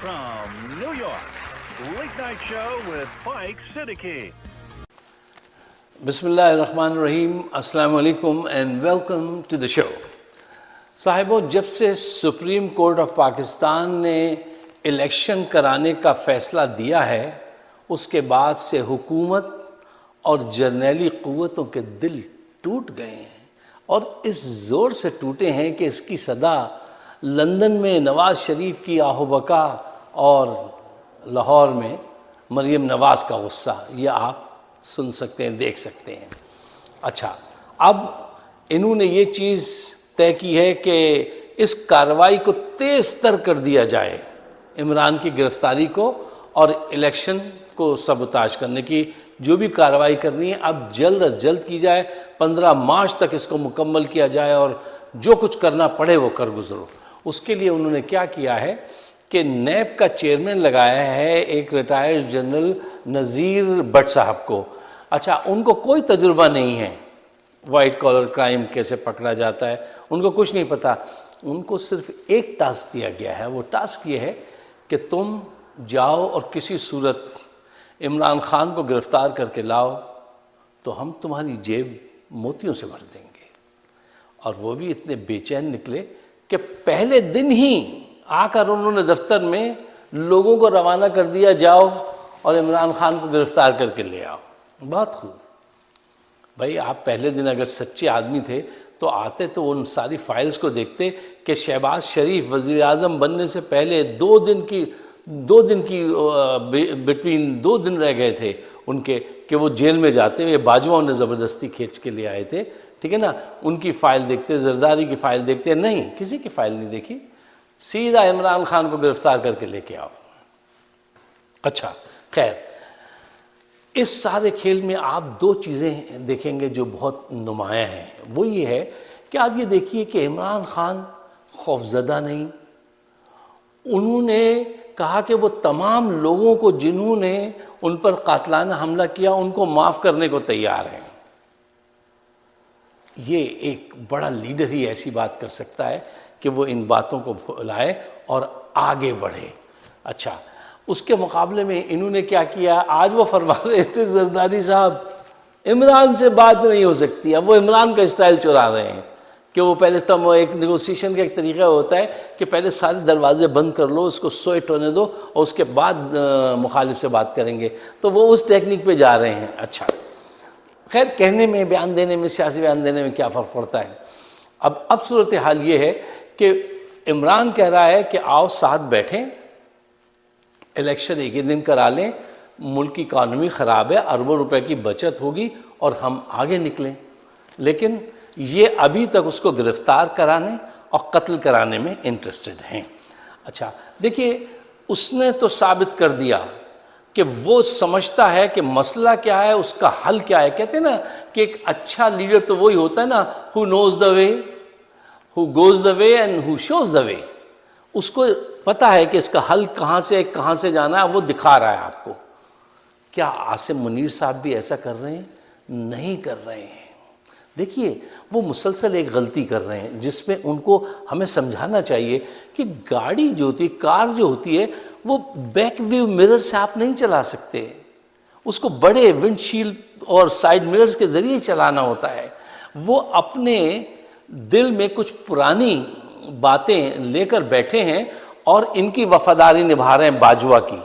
from New York, Late Night Show with Mike Siddiqui. बिस्मिल्लाहिर्रहमानिर्रहीम, अस्सलाम वालेकुम and welcome to the show. साहिबो, जब से सुप्रीम कोर्ट ऑफ पाकिस्तान ने इलेक्शन कराने का फ़ैसला दिया है, उसके बाद से हुकूमत और जर्नैली क़ुव्वतों के दिल टूट गए हैं और इस ज़ोर से टूटे हैं कि इसकी सदा लंदन में नवाज़ शरीफ की आहोबका और लाहौर में मरीम नवाज़ का गुस्सा, ये आप सुन सकते हैं, देख सकते हैं। अच्छा, अब इन्होंने ये चीज़ तय की है कि इस कार्रवाई को तेज़ तर कर दिया जाए, इमरान की गिरफ्तारी को और इलेक्शन को सबोताज करने की जो भी कार्रवाई करनी है अब जल्द अज जल्द की जाए, 15 मार्च तक इसको मुकम्मल किया जाए और जो कुछ करना पड़े वो कर गुजरो। उसके लिए उन्होंने क्या किया है कि नैब का चेयरमैन लगाया है एक रिटायर्ड जनरल नज़ीर भट्ट साहब को। अच्छा, उनको कोई तजुर्बा नहीं है, वाइट कॉलर क्राइम कैसे पकड़ा जाता है उनको कुछ नहीं पता। उनको सिर्फ एक टास्क दिया गया है, वो टास्क ये है कि तुम जाओ और किसी सूरत इमरान खान को गिरफ़्तार करके लाओ तो हम तुम्हारी जेब मोतियों से भर देंगे। और वो भी इतने बेचैन निकले कि पहले दिन ही आकर उन्होंने दफ्तर में लोगों को रवाना कर दिया, जाओ और इमरान खान को गिरफ़्तार करके ले आओ। बहुत खूब भाई, आप पहले दिन अगर सच्चे आदमी थे तो आते तो उन सारी फाइल्स को देखते कि शहबाज शरीफ वज़ीर आज़म बनने से पहले दो दिन की बिटवीन 2 दिन रह गए थे उनके कि वो जेल में जाते। ये बाजवा उन्हें ज़बरदस्ती खींच के ले आए थे, ठीक है ना। उनकी फ़ाइल देखते, जरदारी की फ़ाइल देखते, नहीं किसी की फ़ाइल नहीं देखी, सीधा इमरान खान को गिरफ़्तार करके लेके आओ। अच्छा, खैर, इस सारे खेल में आप 2 चीज़ें देखेंगे जो बहुत नुमायाँ हैं। वो ये है कि आप ये देखिए कि इमरान खान खौफज़दा नहीं, उन्होंने कहा कि वो तमाम लोगों को जिन्होंने उन पर कातलाना हमला किया उनको माफ़ करने को तैयार हैं। ये एक बड़ा लीडर ही ऐसी बात कर सकता है कि वो इन बातों को भुलाए और आगे बढ़े। अच्छा, उसके मुकाबले में इन्होंने क्या किया, आज वो फरमा रहे थे जरदारी साहब इमरान से बात नहीं हो सकती। अब वो इमरान का स्टाइल चुरा रहे हैं कि वो पहले तो वो एक नेगोशिएशन का एक तरीका होता है कि पहले सारे दरवाजे बंद कर लो, उसको सोएट होने दो और उसके बाद मुखालिफ से बात करेंगे, तो वो उस टेक्निक पे जा रहे हैं। अच्छा, खैर, कहने में, बयान देने में, सियासी बयान देने में क्या फ़र्क पड़ता है। अब सूरत हाल ये है कि इमरान कह रहा है कि आओ साथ बैठें, इलेक्शन एक ही दिन करा लें, मुल्क की इकानमी ख़राब है, अरबों रुपए की बचत होगी और हम आगे निकलें। लेकिन ये अभी तक उसको गिरफ़्तार कराने और कत्ल कराने में इंटरेस्टेड हैं। अच्छा, देखिए, उसने तो साबित कर दिया कि वो समझता है कि मसला क्या है, उसका हल क्या है। कहते हैं ना कि एक अच्छा लीडर तो वही होता है ना, who nose the way, who goes the way and who shows the way. उसको पता है कि इसका हल कहाँ से जाना है, वो दिखा रहा है आपको। क्या आसिम मुनीर साहब भी ऐसा कर रहे हैं? नहीं कर रहे हैं। देखिए, वो मुसलसल एक गलती कर रहे हैं जिसमें उनको हमें समझाना चाहिए कि गाड़ी जो होती है, कार जो होती है, वो बैक व्यू मिरर से आप नहीं चला सकते, उसको बड़े विंडशील्ड और साइड मिरर्स के ज़रिए चलाना होता है। वो अपने दिल में कुछ पुरानी बातें लेकर बैठे हैं और इनकी वफादारी निभा रहे हैं बाजवा की।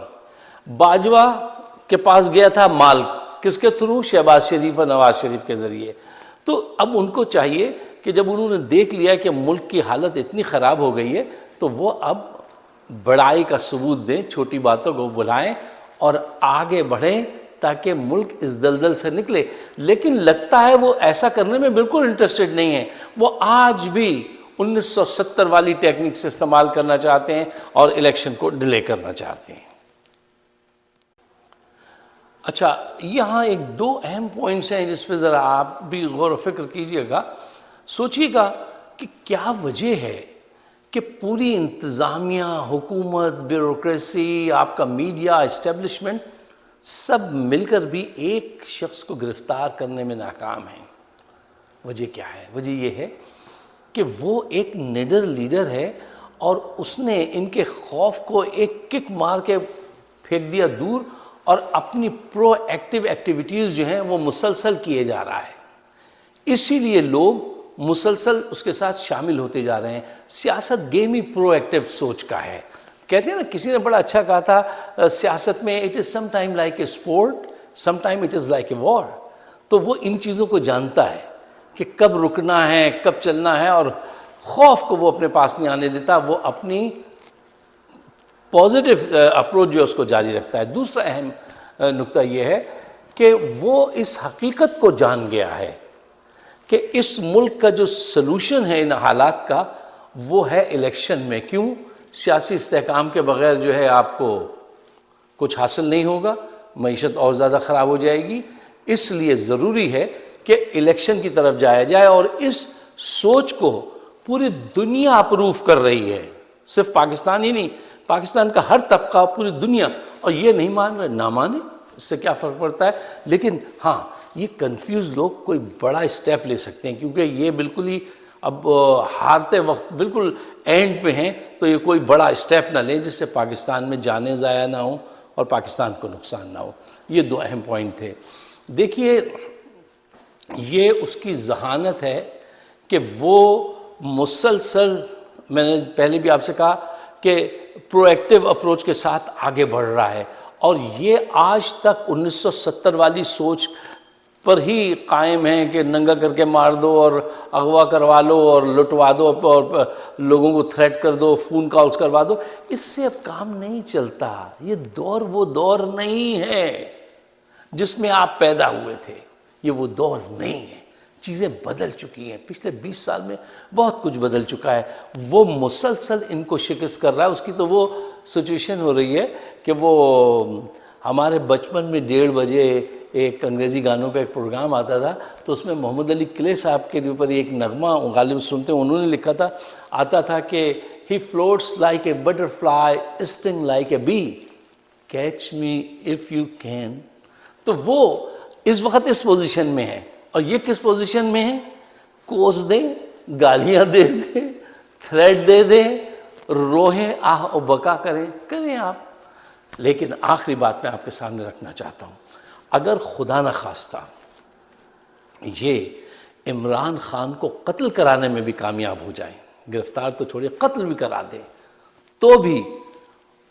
बाजवा के पास गया था माल, किसके थ्रू? शहबाज शरीफ और नवाज शरीफ के ज़रिए। तो अब उनको चाहिए कि जब उन्होंने देख लिया कि मुल्क की हालत इतनी ख़राब हो गई है तो वो अब बड़ाई का सबूत दें, छोटी बातों को बुलाएं और आगे बढ़ें ताकि मुल्क इस दलदल से निकले। लेकिन लगता है वो ऐसा करने में बिल्कुल इंटरेस्टेड नहीं है। वो आज भी 1970 वाली टेक्निक से इस्तेमाल करना चाहते हैं और इलेक्शन को डिले करना चाहते हैं। अच्छा, यहाँ एक 2 अहम पॉइंट्स हैं जिस पे ज़रा आप भी गौर व फिक्र कीजिएगा, सोचिएगा कि क्या वजह है कि पूरी इंतज़ामिया, हुकूमत, ब्यूरोक्रेसी, आपका मीडिया, इस्टेब्लिशमेंट सब मिलकर भी एक शख्स को गिरफ़्तार करने में नाकाम हैं। वजह क्या है? वजह ये है कि वो एक निडर लीडर है اور اس نے ان کے خوف کو ایک کک مار کے پھینک دیا دور، اور اپنی پرو ایکٹیو ایکٹیویٹیز جو ہیں وہ مسلسل کیے جا رہا ہے. اسی لیے لوگ مسلسل اس کے ساتھ شامل ہوتے جا رہے ہیں. سیاست گیم ہی پرو ایکٹیو سوچ کا ہے. کہتے ہیں نا، کسی نے بڑا اچھا کہا تھا سیاست میں it is some time like a sport, some time it is like a war. تو وہ ان چیزوں کو جانتا ہے کہ کب رکنا ہے، کب چلنا ہے، اور خوف کو وہ اپنے پاس نہیں آنے دیتا. وہ اپنی پازیٹیو اپروچ جو اس کو جاری رکھتا ہے. دوسرا اہم نقطہ یہ ہے کہ وہ اس حقیقت کو جان گیا ہے کہ اس ملک کا جو سلوشن ہے ان حالات کا وہ ہے الیکشن میں. کیوں؟ سیاسی استحکام کے بغیر جو ہے آپ کو کچھ حاصل نہیں ہوگا، معیشت اور زیادہ خراب ہو جائے گی. اس لیے ضروری ہے کہ الیکشن کی طرف جایا جائے، اور اس سوچ کو پوری دنیا اپروو کر رہی ہے. صرف پاکستان ہی نہیں، پاکستان کا ہر طبقہ، پوری دنیا. اور یہ نہیں مان رہے، نہ مانے، اس سے کیا فرق پڑتا ہے. لیکن ہاں، یہ کنفیوز لوگ کوئی بڑا اسٹیپ لے سکتے ہیں، کیونکہ یہ بالکل ہی اب ہارتے وقت بالکل اینڈ پہ ہیں. تو یہ کوئی بڑا اسٹیپ نہ لیں جس سے پاکستان میں جانیں ضائع نہ ہوں اور پاکستان کو نقصان نہ ہو. یہ دو اہم پوائنٹ تھے. دیکھیے، یہ اس کی ذہانت ہے کہ وہ مسلسل، میں نے پہلے بھی آپ سے کہا کہ پرو ایکٹیو اپروچ کے ساتھ آگے بڑھ رہا ہے. اور یہ آج تک 1970 والی سوچ پر ہی قائم ہے کہ ننگا کر کے مار دو اور اغوا کروا لو اور لٹوا دو اور لوگوں کو تھریٹ کر دو، فون کالز کروا دو. اس سے اب کام نہیں چلتا. یہ دور وہ دور نہیں ہے جس میں آپ پیدا ہوئے تھے. یہ وہ دور نہیں ہے. چیزیں بدل چکی ہیں. پچھلے 20 سال میں بہت کچھ بدل چکا ہے. وہ مسلسل ان کو شکست کر رہا ہے. اس کی تو وہ سچویشن ہو رہی ہے کہ وہ ہمارے بچپن میں 1:30 بجے ایک انگریزی گانوں کا ایک پروگرام آتا تھا، تو اس میں محمد علی کلے صاحب کے اوپر ایک نغمہ غالب سنتے ہیں، انہوں نے لکھا تھا، آتا تھا کہ he floats like a butterfly, sting like a bee, catch me if you can. تو وہ اس وقت اس پوزیشن میں ہے. اور یہ کس پوزیشن میں ہے؟ کوس دیں، گالیاں دے دیں، تھریٹ دے دیں، روہیں آہ و بکا کریں آپ. لیکن آخری بات میں آپ کے سامنے رکھنا چاہتا ہوں، اگر خدا نہ خواستہ یہ عمران خان کو قتل کرانے میں بھی کامیاب ہو جائیں، گرفتار تو چھوڑیے، قتل بھی کرا دیں، تو بھی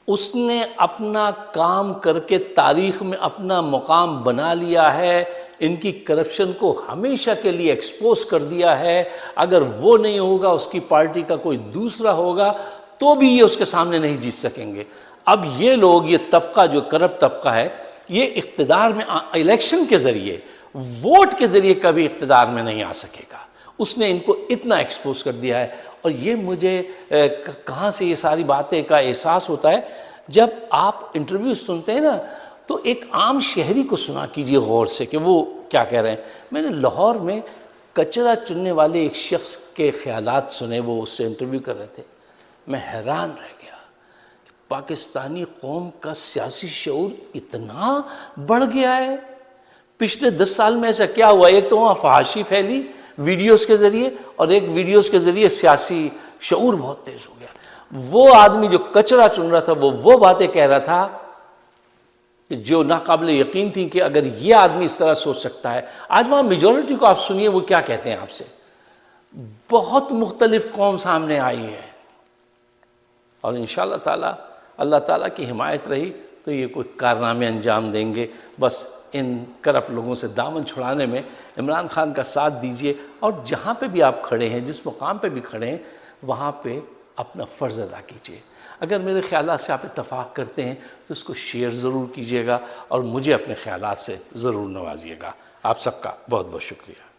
اس نے اپنا کام کر کے تاریخ میں اپنا مقام بنا لیا ہے. ان کی کرپشن کو ہمیشہ کے لیے ایکسپوز کر دیا ہے. اگر وہ نہیں ہوگا، اس کی پارٹی کا کوئی دوسرا ہوگا، تو بھی یہ اس کے سامنے نہیں جیت سکیں گے. اب یہ لوگ، یہ طبقہ جو کرپٹ طبقہ ہے، یہ اقتدار میں الیکشن کے ذریعے، ووٹ کے ذریعے کبھی اقتدار میں نہیں آ سکے گا. اس نے ان کو اتنا ایکسپوز کر دیا ہے. اور یہ مجھے کہاں سے یہ ساری باتیں کا احساس ہوتا ہے، جب آپ انٹرویو سنتے ہیں نا، تو ایک عام شہری کو سنا کیجئے غور سے کہ وہ کیا کہہ رہے ہیں. میں نے لاہور میں کچرا چننے والے ایک شخص کے خیالات سنے، وہ اس سے انٹرویو کر رہے تھے. میں حیران رہ گیا کہ پاکستانی قوم کا سیاسی شعور اتنا بڑھ گیا ہے. پچھلے 10 سال میں ایسا کیا ہوا؟ ایک تو وہاں فحاشی پھیلی ویڈیوز کے ذریعے، اور ایک ویڈیوز کے ذریعے سیاسی شعور بہت تیز ہو گیا. وہ آدمی جو کچرا چن رہا تھا، وہ باتیں کہہ رہا تھا کہ جو ناقابل یقین تھی کہ اگر یہ آدمی اس طرح سوچ سکتا ہے. آج وہاں میجورٹی کو آپ سنیے وہ کیا کہتے ہیں آپ سے. بہت مختلف قوم سامنے آئی ہے، اور انشاءاللہ تعالی اللہ تعالیٰ کی حمایت رہی تو یہ کوئی کارنامے انجام دیں گے. بس ان کرپٹ لوگوں سے دامن چھڑانے میں عمران خان کا ساتھ دیجئے، اور جہاں پہ بھی آپ کھڑے ہیں، جس مقام پہ بھی کھڑے ہیں، وہاں پہ اپنا فرض ادا کیجئے. اگر میرے خیالات سے آپ اتفاق کرتے ہیں تو اس کو شیئر ضرور کیجئے گا، اور مجھے اپنے خیالات سے ضرور نوازیے گا. آپ سب کا بہت بہت شکریہ.